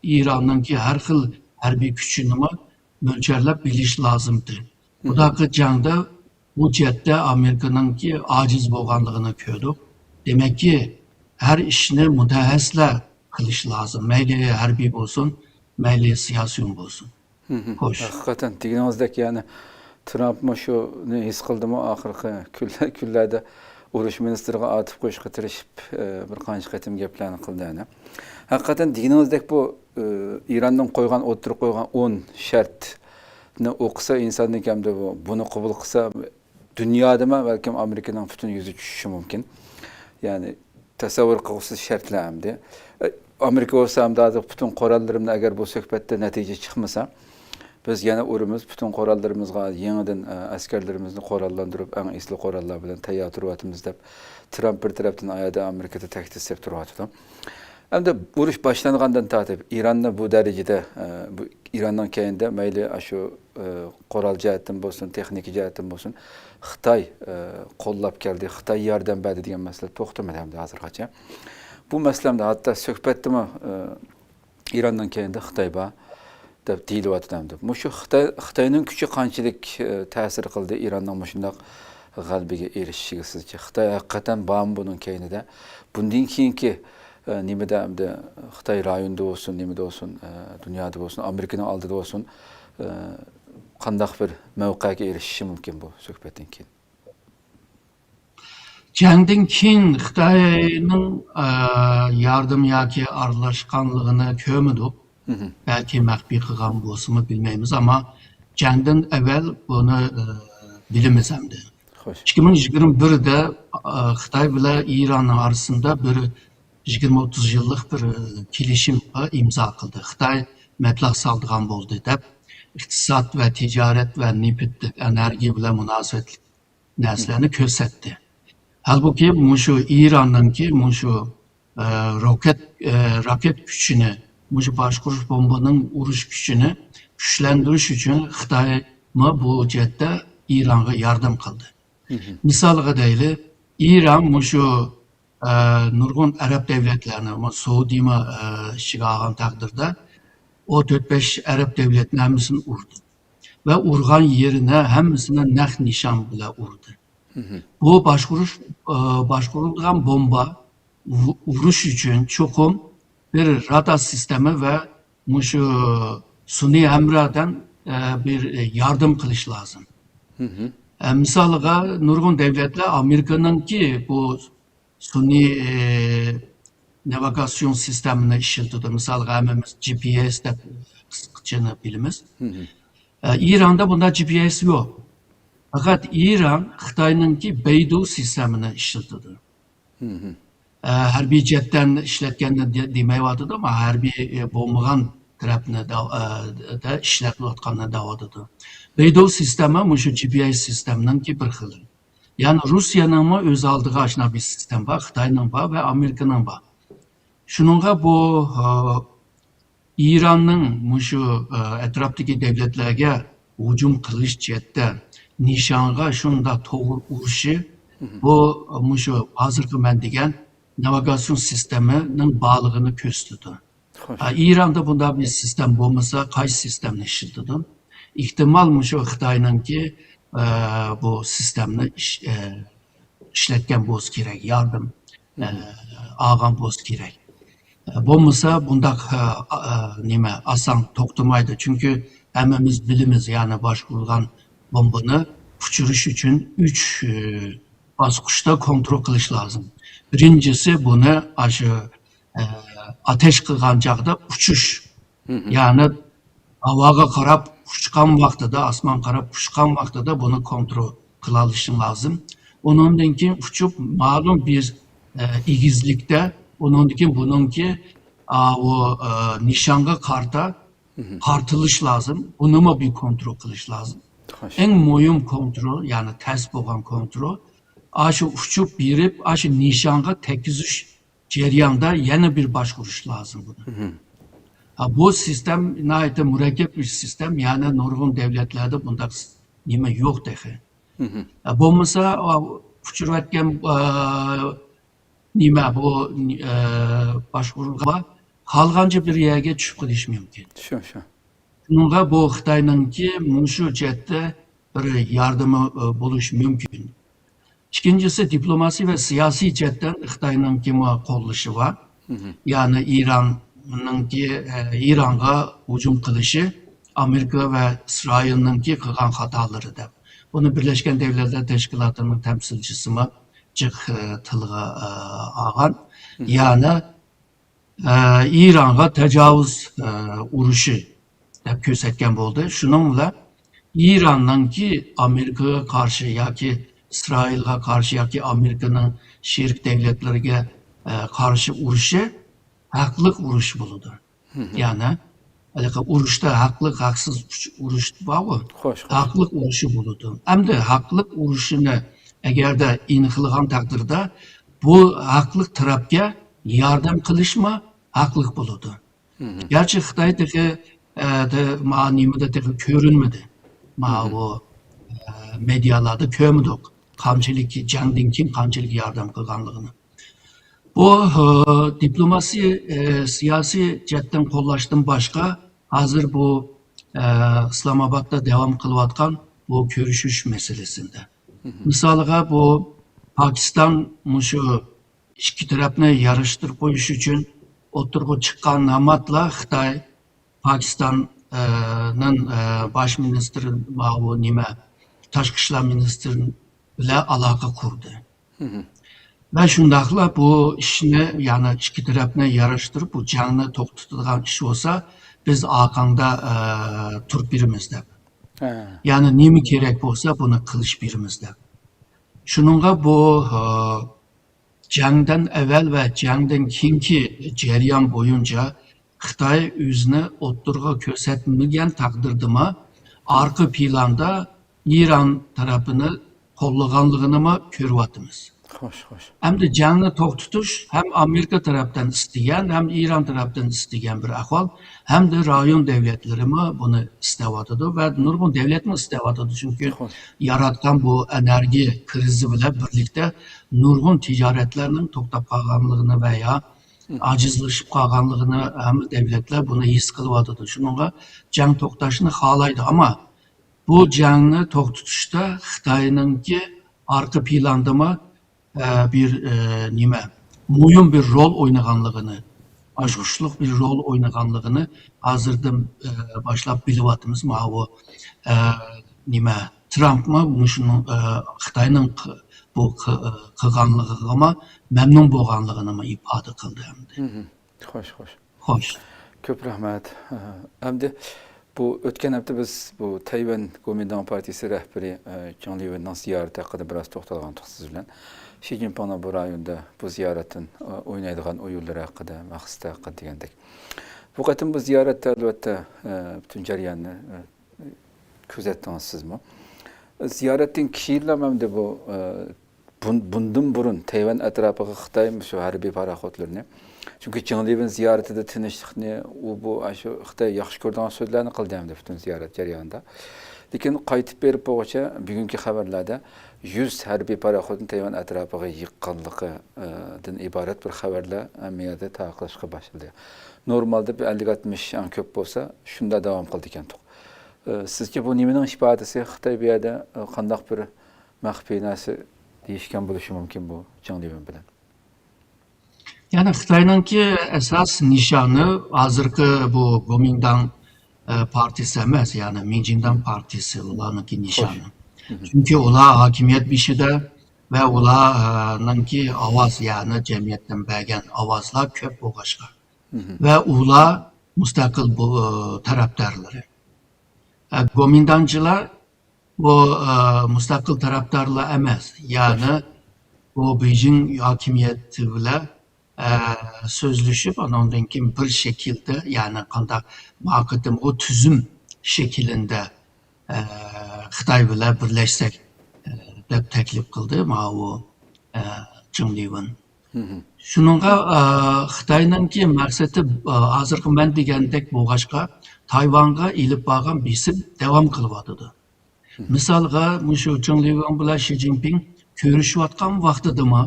İran'ınki her xil hərbi gücünü mölçerlep biliş lazımdı. Bu da jangda bu chetdə Amerikanınki aciz bo'lganligini ko'rdik. Demek ki her işini mutaxassislar qilish lazım. Mayli harbiy bo'lsin, mayli siyosiy bo'lsin. Xo'sh. Hakikaten deganimizdek yani Trump shuni his qildimi oxirgi kunlarda urush ministriga atib qo'yishga tirishib bir qancha qatim gaplarni qildi. Hakikaten deganimizdek bu İran'dan o'tirib qo'ygan 10 shartni o'qisa insonning hamda buni qabul qilsa dunyoda balki Amerikaning butun yuzi tushishi mumkin. Yani tasavvur qilsiz shartlar hamda Amerika olsa hamda bütün qorallarımda agar bu suhbatda natija chiqmasa biz yana urimiz bütün qorallarımızga yeniden askerlerimizni qorallandırıp en esli qorallar bilan tayyor turyapmiz deb Trump bir tarafdan ayada Amerikada tahdid qilib turyapti. Hamda urush boshlangandan tortib İran'da bu derecede bu İran'dan keyinde mayli shu qoral jihatdan bo'lsin, texnik jihatdan bo'lsin Xitoy qo'llab keldi, Xitoy yordam berdi degan masala to'xtamadi hamda hozirgacha. Bu meselemde hatta söhbetimi İran'dan keyinde Xitoy bor deb deyilyapti. Şu Xitoyning kuchi qanchalik ta'sir qildi İranning shundoq g'alabaga erishishiga sizcha? Xitoy haqiqatan bormi buning keyinida? Bundan keyinki nimada hamda Xitoy rayonida bo'lsin, nimada bo'lsin, dunyoda bo'lsin, Amerikaning oldida bo'lsin qandaq bir mavqega erishishi mumkin bu suhbatdan keyin? Jangdan keyin Xitoyning yardım yoki aralashganligini ko'rmadik. Belki maxfiy qilgan bo'lsa bilmaymiz, ammo jangdan avval buni bilamiz hamda. Xo'sh. 2021'de Xitoy bilan İran arasında bir 20-30 yıllık bir kelishim imzo qildi. Xitoy mablag' soldigan bo'ldi deb iqtisod va tijorat va neft energiya bilan munosabatli narsalarni ko'rsatdi. Halbuki mushu İran'ınki mushu roket gücünü, mushu boshqarish bombaning urush gücünü kuchlantirish uchun Xitoy bu jihatda İran'a yardım qildi. Misalga deyli, İran mushu nurg'un arab devletlerini, Suudiyni ichiga olgan taqdirda o 4-5 arab devletini hammasini urdi. Ve urgan yerine hammasini naq nishon bilan urdi. Bu boshqarilgan bomba urush uchun cho'qim bir radar sistemi ve mushu sun'iy hamrodan bir yardım qilish lazım. Misalga nurg'un devletler Amerika'nınki bu sun'iy navigasyon sistemini ishlatadi. Misalga hammamiz GPS deb qisqachani bilamiz. İran'da bunda GPS yok. Fakat İran Xitoyninki Beidou sistemini ishlatadi. Harbiy jihatdan ishlatganini demayotdi, ammo harbiy bo'lmagan tarafni da ishlatilayotganini da'volatadi. Beidou sistemi mushu GPS sistemininki bir xili. Yani Rusya'nın öz aldığı aşina bir sistem var, Xitoyning var ve Amerika'nın var. Şununla bu İran'ın mushu etrafdagi devletlerge hücum qilish jihatda nishonga shunda to'g'ri urishi bu mushu hozirgi men degan navigasyon sistemining borlig'ini ko'rsatdi. İran'da bunda bir sistem bo'lmasa, qaysi sistemni ishlatadi? İhtimal mushu Xitoyninki bu sistemni ishlatgan bo'lsa kerak, yardım olgan bo'lsa kerak. Bo'lmasa bundaq nima oson to'xtamaydi. Chunki hammamiz bilamiz, ya'ni boshqarilgan bombani uçuruş için 3 bosqichda kontrol qilish lazım. Birincisi buni ateş qilgan chog'da uçuş. Yani havoga qarab uçkan vaqtida, osmon qarab uçkan vaqtida buni kontrol qila olishing lazım. Ondan keyin uçup ma'lum bir egizlikda, ondan keyin bununki o nishonga qarta qartilish lazım. Buni bir kontrol qilish lazım. En muhim kontrol, yani ters bo'lgan kontrol, aşı uçup birip, aşı nişanga tekiziş ceryanında yana bir boshqarish lazım bunu. Bu sistem nəhayət murakkab bir sistem, yani nurg'un devletlerde bunda nima yo'q dexe. Bo'lmasa uçurayotgan nima bu boshqarilgan qolgancha bir yerga tushib qolish mumkin. Shu. Bununla bu Xitoyninki mushu jihatda bir yardımı buluş mümkün. İkincisi diplomasi ve siyasi jihatdan Xitoyninki qo'llashi var. Yani İran'a hücum qilishi Amerika ve İsrailninki qilgan xatoları deb. Bunu Birleşken Devletler Teşkilatı'nın temsilcisi jiq tilga olgan. Yani İran'a tecavüz urushi deb ko'rsatgan bo'ldi. Shuningla İran'ninki Amerika'ya karşı yoki İsrail'e karşı yoki Amerika'nın sherik devletleriga karşı urushi haqliq urush bo'ldi. Yani urushda haqliq, haqsiz urush bormi? Haqliq urushi bo'ldi. Hamda haqliq urushini agarda aniqlagan taqdirda bu haqliq tarafga yordam qilishmi haqliq bo'ldi. Gerçi Xitoydagi nimada ko'rinmadi. Bu medyalarda ko'rmadik. Qanchalik jangdan keyin qanchalik yordam qilganligini. Bu diplomasi, siyasi jihatdan qo'llashdan boshqa hozir bu İslamabadda devam qilayotgan bu ko'rishish masalasida. Misaliga bu Pakistan mushu ikki tarafni yarashtirib qo'yish uchun o'tirg'i chiqqan namatla Xitoy Pakistan'ın baş ministri bu nima tashqi ishlar ministri bilan aloqa qurdi. Ve şundakla bu işini yani iki tarafına yarıştırıp bu canını to'xtatadigan iş olsa biz arkanda turib birimizde. Ha. Yani nemi kerak bo'lsa buni qilish birimizde. Shuningga bu jangdan evvel ve jangdan keyingi jarayon bo'yicha Xitoy o'zini o'ttirg'a ko'rsatmagan taqdirdami arka planda İran tarafini qo'llaganligini ko'ryapmiz. Xo'sh. Hem de jangni to'xtatish hem Amerika tarafdan isteyen hem İran tarafdan isteyen bir ahval hem de rayon devletlerimi bunu istevatıdı ve nurgun devletmi istevatıdı çünkü Xo'sh. yaratgan bu enerji krizi bilan birlikte nurgun ticaretlerinin to'xtab qolganligini veya acizleşip qolganligini hamma devletler bunu his qilyapti. Shunga jang to'xtashni xohlaydi ama bu jangni to'xtatishda Xitoyninki arka plandami bir muhim bir rol oynaganlığını, aşkışlık bir rol oynaganlığını hazırdan başlap bilivatımız ma bu Trump mı şunun Xitayning bu qilganligiga memnun bo'lganligini ifade qildi hamda. Xo'sh. Xo'sh. Ko'p rahmat. Hamda bu o'tgan hafta biz bu Tayvan Kuomintang partiyasi rahbari Zhang Liwenning ziyarati haqida biroz to'xtalgan siz bilan. Xi Jinpingning bu rayonda bu ziyoratdan o'ynaydigan o'yinlar haqida, maqsadi haqida degandek. Bu qatim bu ziyoratda albatta butun jarayonni kuzatdingiz sizmi? Ziyoratdan keyinlamamda bu bundan burun Tayvan atrofiga Xitoy shu harbiy paraxodlarni çünkü Zhang Liwen ziyoratida tinchlikni bu shu Xitoy yaxshi ko'rgan so'zlarni qildi hamda butun ziyorat jarayonida. Lekin qaytib berib bo'g'icha bugungi xabarlarda 100 harbiy paraxodni Tayvan atrofiga yiqqanligidan iborat bir xabarlar ahamiyatda taqlashga boshladi. Normalda 50-60 an ko'p bo'lsa, shunda davom qildi ekan. Sizce bu nimaning ifodasi Xitoy bu yerda qanday bir maxfiy narsa deyishgan bo'lishi mumkin bu Zhang Liwen bilan? Yani Xitoyninki esas nişanı hozirgi bu Kuomintang partisi emas, yani Minjindan partisi ularninki nişanı. Çünkü ular hakimiyet beshida ve ularninki ovoz, yani jamiyatdan bergan ovozlar ko'p bo'lg'achqa. Ve ular mustaqil bu tarafdorlari. Kuomintangchilar bu mustaqil tarafdorlar emas. Yani bu Beijing hakimiyeti bilan sözleşip ondan keyin bir şekilde yani qanday maqadim o tüzüm şeklinde Xitoy bilan birlashsak deb taklif qildi ma u Zhang Liwen. Shuningga Xitoyninki maqsadi hozirgi men degandek bo'lg'achqa Tayvanga ilib borgan besim davom qilyotdi. Misolga shu Zhang Liwen bilan Xi Jinping ko'rishayotgan vaqtidami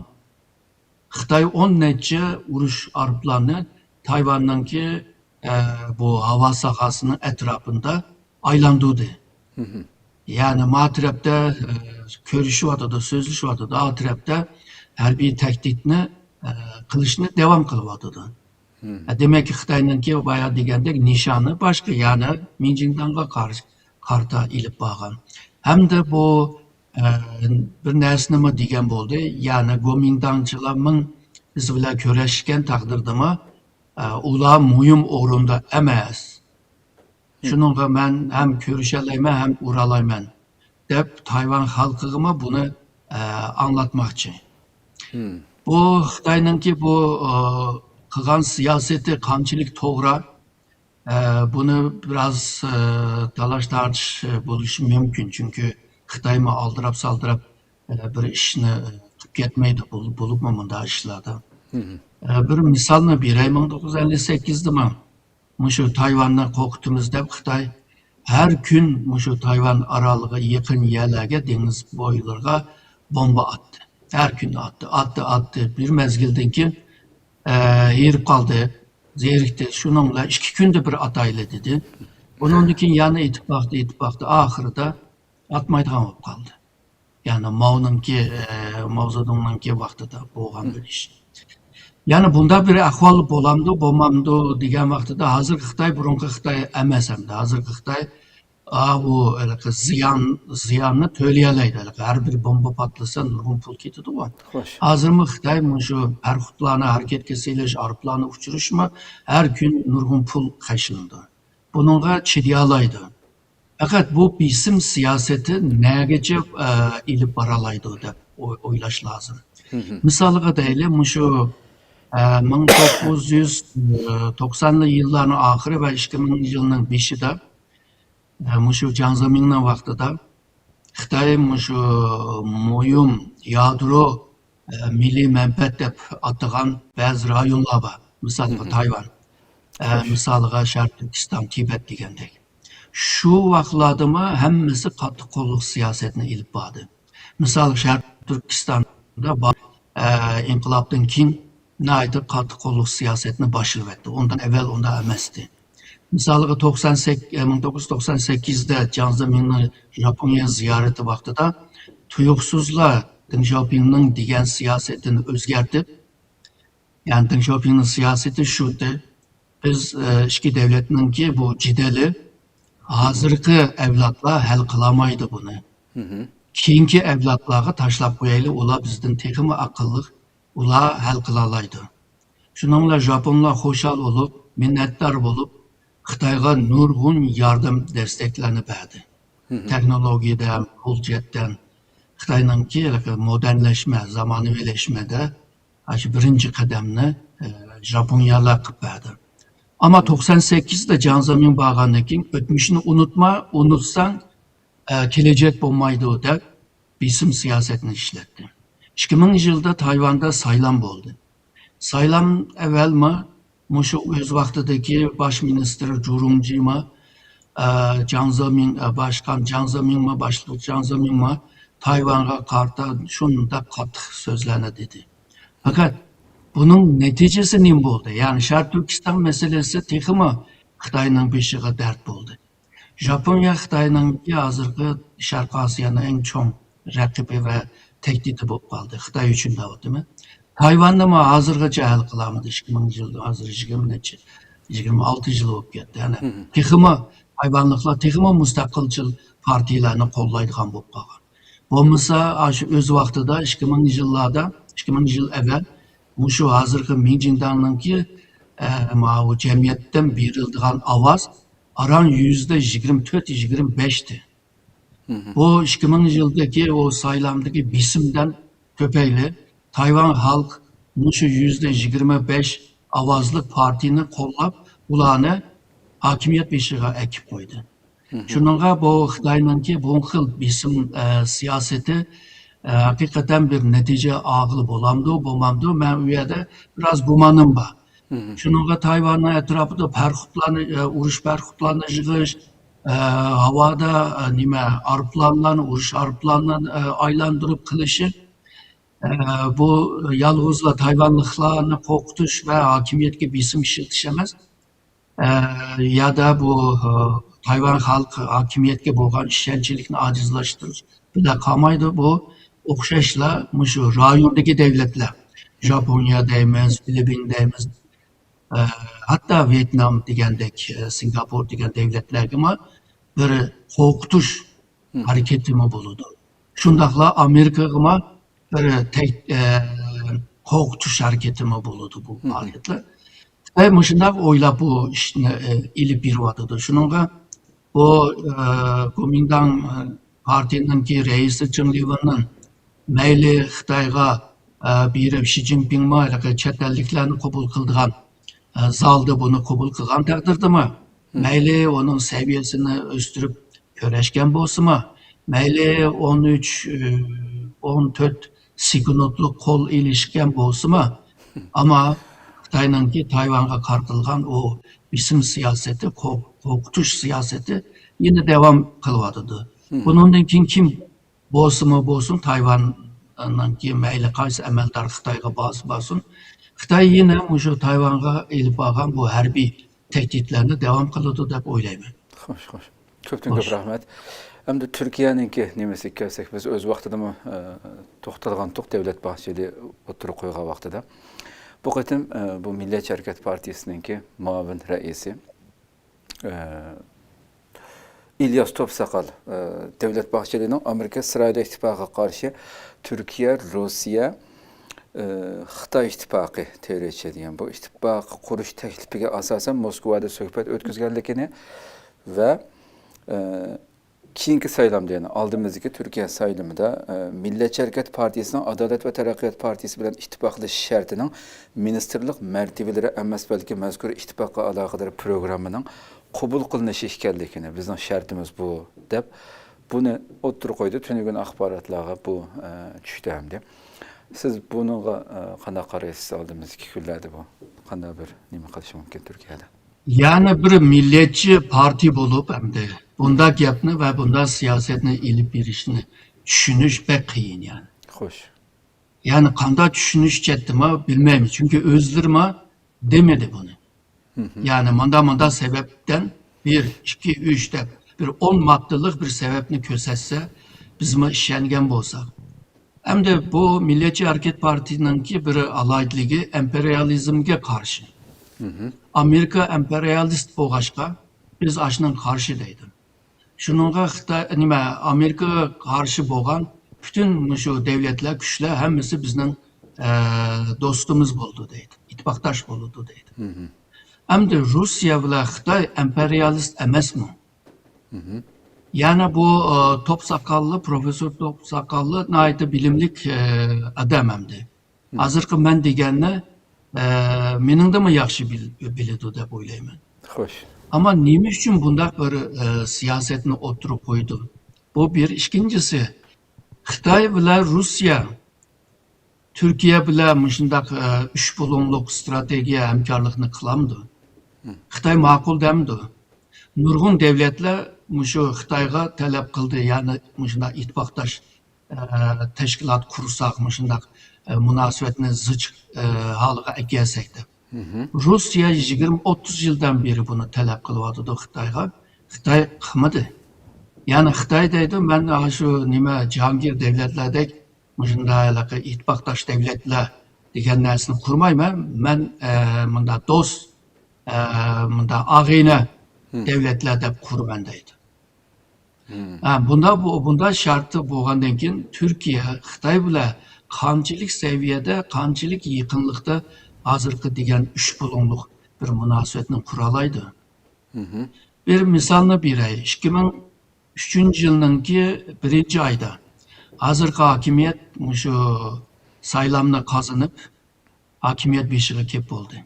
Xitoy 10 necha urush aeroplanni Tayvanninki bu havo sahasının etrafında aylandırdı. Yani ma tarafda ko'rishyapti, so'zlashyapti, a tarafda harbiy tahdidni qilishni davom qilyapti. Demek ki Xitoyninki bayağı degandek nishoni boshqa, yani Minjindanga qarta ilib borgan. Hamda bu bir narsa nima degan bo'ldi, ya'ni Kuomintangchilarning biz bilan kurashgan taqdirdami ular muhim o'rinda emas. Shuningga men ham ko'rishalayman ham uralayman deb Tayvan xalqiga buni anlatmoqchi. Bu Xitoyninki bu qilgan siyosati qanchalik to'g'ri, buni biroz talash tartish bo'lishi mumkin, chunki Xitoy mı aldırıp saldırıp bir işini qilib ketmaydi bo'libmi bunda ishlarda. Bir misolni beray, 1958'da shu Tayvanni qo'rqitamiz deb Xitoy har kun shu Tayvan oroliga yaqin yerlarga, dengiz bo'ylariga bomba atdi. Har kun atdi. Bir mezgildan keyin erib qoldi, zerikdi. Shuningla 2 kunda bir atayli dedi. Bundan keyin yana etib baxtı oxirida atmaydigan bo'lib qoldi. Yani Mao Zedong'ninki vaqtida bo'lgan bir ish. Yani bunda bir ahvol bo'lamdi, bo'lmamdi degan vaqtida hozirgi Xitoy burungi Xitoy emas hamda. Hozirgi Xitoy bu ziyanını töleyelaydı. Her bir bomba patlasa nurgun pul ketidi o. Xoş. Hazır mı Xitay şu perxutlarını hareket kesiliş, arıplarını uçuruş mu her gün nurgun pul kaşındı. Bununla çidiyalaydı. Fakat bu bizim siyaseti neyece ilip baralaydı da oylaş lazım. Misalıga deyli şu 1990'lı yılların ahiri ve 2000 yılının başında şu Jiang Zemin'in vaxtida Xitay şu moyum yadro milli menfaat deb atagan bazı rayonlar var. Misalıga Tayvan, misalıga Şarkı Türkistan, Tibet degandek. Şu vaqtlarda mı hemmesi qattiq qo'lliq siyosetini ilib bordi. Misal Şarkı Türkistan'da inqilobdan keyin nayda qattiq qo'lliq siyosetini boshilib o'tdi. Ondan evvel onda emasdi. Misal 1998'de Jiang Zemin'in Japonya ziyareti vaqtida tuyuqsuzlar Deng Xiaoping'in degan siyosetini o'zgartib, yani Deng Xiaoping'in siyoseti şuydu. Biz iki devletninki bu cideli hazırki evlatlar hal kılamaydı bunu. Keyinki evlatlarga taşlap koyaylı, ular bizden tekimi akıllık, ular hal kılalaydı. Şununla Japonlar hoşal olup, minnettar olup, Xitayga nurgun yardım desteklerini verdi. Teknolojiden, pulcetten, Xitay'ınki modernleşme, zamanıvileşmede birinci kademini Japonyalar kıp verdi. Ama 98'de Jiang Zemin bağlandıktan keyin ötmüşünü unutsan gelecek bulmaydı o da bizim siyasetini işletti. 2000 yılda Tayvan'da saylam oldu. Saylam evvel mi, şu öz vaxtidagi baş minister Jurumji mi, Jiang Zemin, başkan Jiang Zemin mi, başlık Jiang Zemin mi, Tayvan'a karta şunda qattiq sözlerine dedi. Fakat bunun neticesi ne oldu? Yani Şarkı Türkistan meselesi tekimi Xitay'ın beşiğe dert oldu. Japonya Xitay'ın hazırki Şarkı Asya'nın en çok rakibi ve tehdidi bulup kaldı. Xitay için de o değil mi? Tayvan'da mı hazırgıca hal kılamadı 2000 yılda, hazır 26 yıl olup gitti. Yani tekimi Tayvanlıklar, tekimi müstakilçil partilerini kollaydıgan bulup kaldı. Bu mesela öz vaxtida 2000 yıllarda, 2000 yıl evvel şu hazırki Minjindan'ınki o cemiyetten verildiğin avaz aran %24-25'ti. Bu 2000 yıldaki o saylamdaki bisimden köpeğiyle Tayvan halk şu %25 avazlık partini kollap ulanı hakimiyet beşiğe ekip koydu. Şununla bu Xitay'ınki bu xil bisim siyaseti hakikaten bir netice ağlı bolamdı. Ben üyede biraz gumanım var. Şununla Tayvan'ın etrafında uruş perxutlarını yığış, havada uruş arıplarını aylandırıp kılışı, bu yalğızla Tayvanlıklarını korkutuş ve hakimiyetki bisim işletişemez. Ya da bu Tayvan halkı hakimiyetki boğan işçilikini acizlaştırır. Bir de kalmaydı bu okşaşla şu rayondaki devletler. Japonya değmez, Filipin değmez. Hatta Vietnam degendek, Singapur degen devletler gibi bir korkutuş hareketimi buludu. Şundakla Amerika gibi bir korkutuş hareketimi buludu bu hareketler. Ve mışındak oyla bu işini ilip bir vatıdı. Şununla bu Kuomintang partinin ki reisi Zheng Liwen'in meyli Xitayga bir Xi Jinping'e chet elliklerini kabul kıldığan zalda bunu kabul kılgan takdirde mi? Meyli onun seviyesini östürüp köreşken bolsa mı? Meyli 13-14 sekundluk kol ilişken bolsa mı? Ama Xitay'ınki Tayvan'a kartılgan o bisim siyaseti, korkutuş siyaseti yine devam kılvadıdı. Bunun için kim bolsun Tayvan'ınki meyli kaysı emeldar Xitay'a basın. Xitay yine şu Tayvan'a elip bağlan bu harbiy tehditlerini devam kılıdı dep oylayman. Xoş. Köpten köp rahmet. Hem de Türkiye'ninki nemesi kelsek biz öz vaqtida mı to'xtalgan to'q devlet bahçeli oturup koygan vaqtida. Bu qatim bu Milliyetçi Hareket Partisi'ninki muavin reisi İlyas Topsakal, Devlet Bahçeli'nin Amerika İsrail ittifakı karşı Türkiye, Rusya, Xitay ittifakı teoriya edilen bu ittifakı kuruş teklifiga asasen Moskova'da söhbet ötküzgenlikini ve keyinki saylamda yani aldığımızdaki Türkiye saylamında Milliyetçi Hareket Partisi'nin Adalet ve Terakkiyyat Partisi bilen ittifaklaşış şartının ministerlik mertebeleri emas belki mezkur ittifakla alakadar programının kabul kılınışı ekanligini bizning şartımız bu deb buni o'ttirib qo'ydi tünügün axborotlarga bu tushdi hamda. Siz bunga qanday qaraysiz oldimizki kunlarda bu qanday bir nima qilishi mumkin Turkiyada? Yani bir milliyetçi parti bulup hem de bunda gapni ve bunda siyasetini ilip birishini tushunish pek qiyin yani. Xo'sh. Yani qanday tushunishchatdimi bilmaymiz. Çünkü özlerime demedi bunu. Yani manda sebepten 1, 2, 3 deb bir 10 maddelik bir sebepni ko'rsatsa bizmi ishongan bo'lsak. Hem de bu Milliyetçi Hareket Parti'ninki bir alaydıligi emperyalizmge karşı. Amerika emperyalist bo'lg'achqa biz ashundan qarshidaydim. Shuningga Xitoy nima Amerikaga qarshi bo'lgan bütün shu davlatlar, kuchlar hammasi bizning do'stimiz bo'ldi deydi. İttifaqdosh bo'ldi deydi. Hamda Rossiya bilan Xitoy emperyalist emasmi? Yani bu Topsakallı, Profesör Topsakallı nayda bilimlik adam hamda. Hozirgi men deganni meningdimi yaxshi biladi deb o'ylayman. Xo'sh. Ama nima uchun bunday bir siyasetni o'tirib qo'ydi? Bu bir. İkincisi, Xitoy bilan Rossiya Türkiye bilan shunday uch bo'lumlik strategiya hamkorlikni qilamdi. Xitoy ma'qul demdi. Nurg'un davlatlar shu Xitoyga talab qildi, ya'ni shunday ittifoqdosh tashkilot qursak, shunday munosabatni zich holiga kelsak deb. Rusya 20-30 yıldan beri bunu talep kılıvadı Xitoyga. Xitoy qilmadi. Yani Xitoy deydi, men şu nima Cihangir devletlerdek shunday ittifoqdosh davlatlar degan narsani qurmayman. Men bunda do'st, bunda og'ayni davlatlar deb quraman deydi. Bunda şartı bo'lgandan keyin Türkiye Xitoy bilan qanchalik seviyede, qanchalik yaqinlikda hozirgi degan uch bo'lumlik bir munosabatni quralaydi. Bir misolni beray. 2003 yilninki 1-oyda hozirgi hokimiyat shu saylamni qozonib hokimiyat beshiga kelib bo'ldi.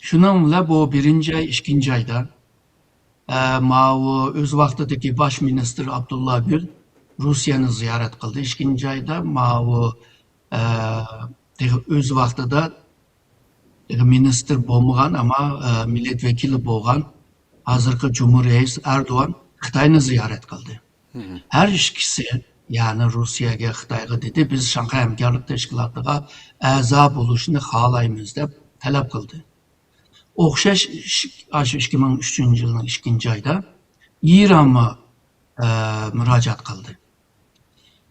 Shuning bilan bu 1-oy, 2-oyda o'z vaqtidagi bosh ministr Abdullah Gül Rusyani ziyorat qildi. 2-oyda o'z vaqtida minister bo'lmagan ama milletvekili bo'lgan hozirgi Cumhurreis Erdoğan Xitoyni ziyorat qildi. Her ikisi yani Rusiyaga, Xitoyga dedi, biz Shanxay hamkorlik tashkilotiga a'zo bo'lishni xohlaymiz deb talab qildi. O'xshash 2003 yilning 2-oyda İran'a müracaat qildi.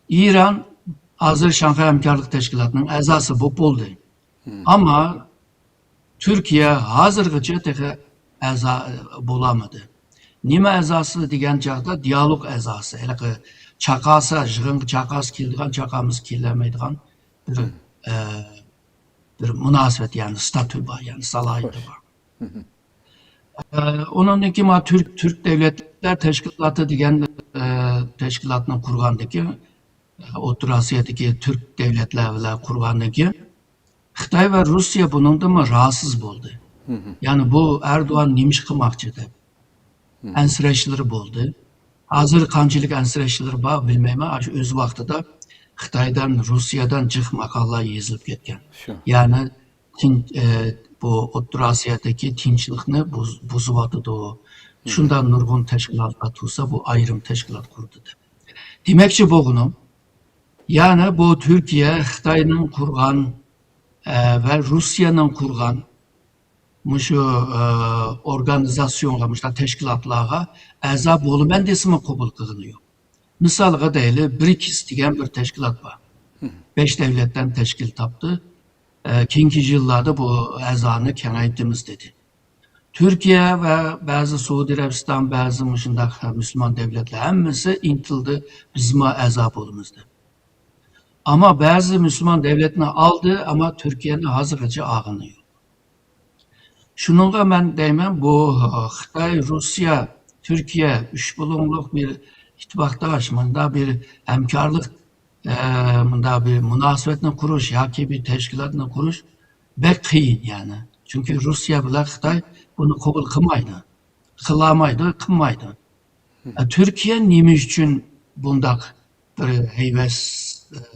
İran hozir Shanxay hamkorlik tashkilotining a'zosi bo'ldi. Ama Türkiye hozirgacha a'zo bo'lamadı. Nima a'zosi degan chaqda dialog a'zosi. Chaqasi, yig'inga chaqasi keladigan, chaqamiz kelmaydigan bir munosabat, yani statü var, yani salohiyati var. Ondan keyin Türk Devletler Teşkilatı degan tashkilotni qurgandagi O'rta Osiyodagi Türk devletler bilan qurgandagi Xitoy ve Rusya bundan rahatsız oldu. Yani bu Erdoğan nima qilmoqchi deb ansirashlar bo'ldi. Hozir qanchalik ansirashlar bor bilmayman. Shu o'z vaqtida Xitoydan, Rusiyadan jiq maqolalar yozilib ketgan. Yani bu O'rta Osiyodagi tinchlikni buzyapti. Shundan nurg'un tashkilotlar tursa, bu ayrim tashkilot qurdi deb. Demakchi bo'lganim, yani bu Türkiye Xitoyning qurgan ve Rusya'nın kurgan şu organizasyonga, şu teşkilatlarga a'zo bo'laman desimi qabul qiliniyor. Misalga deyli BRICS degan bir teşkilat var. 5 devletten teşkil taptı. Keyingi yıllarda bu a'zoni kengaytimiz dedi. Türkiye ve bazı Suudi Arabistan, bazı Müslüman devletler hemmisi intildi bizim azap olumuzda. Ama bazı Müslüman devletini aldı ama Türkiye'nin hazırlıcı ağını yok. Şununla ben deymen bu Xitay, Rusya, Türkiye üç bulunluk bir ittifaktaş, bunda bir hemkarlık, bunda bir münasebetini kuruş, yaki bir teşkilatını kuruş bek kıyın yani. Çünkü Rusya bilen Xitay bunu kabul kılmaydı. Kılamaydı, kılmaydı. Türkiye nime üçün bundak bir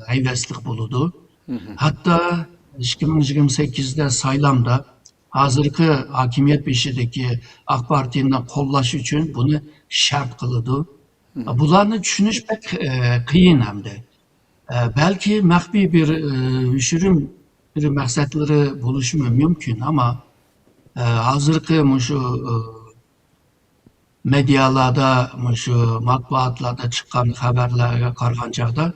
heyveslik buludu. Hatta 2028'de saylamda hazırki hakimiyet beşideki AK Parti'nden kollaş için bunu şart kılıdı. Bularını düşünüş pek kıyın hem de. Belki mahbi bir üşürüm bir maksatları buluşmu mümkün ama hazırki şu medyalarda, şu matbuatlarda çıkan haberlere karşılanacakta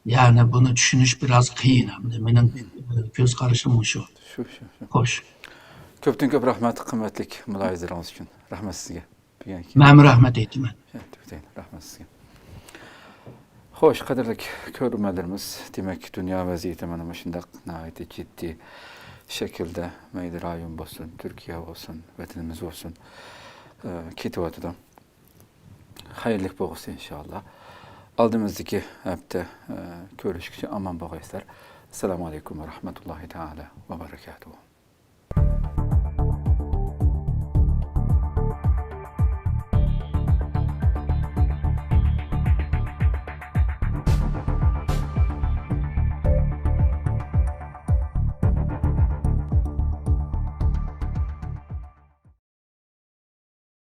yani bunu düşünüş biraz kıyın hem de. Benim göz karışım şu. Şu. Hoş. Köpten köp rahmet, kıymetlik mülahizeleriniz için. Rahmet sizge. Ben rahmet ettim. Rahmet sizge. Hoş, kadarlık görmelerimiz, demek dünya vaziyeti mana şundaq nəhayət ciddi şekilde meyli rayon olsun, Türkiye olsun, vatanımız olsun kitivatıda. Hayırlı bolsun inşallah. Aldığımızdaki hafta görüşükçe aman bağışlar. Esselamu Aleyküm ve Rahmetullahi Teala ve Berekatuhu.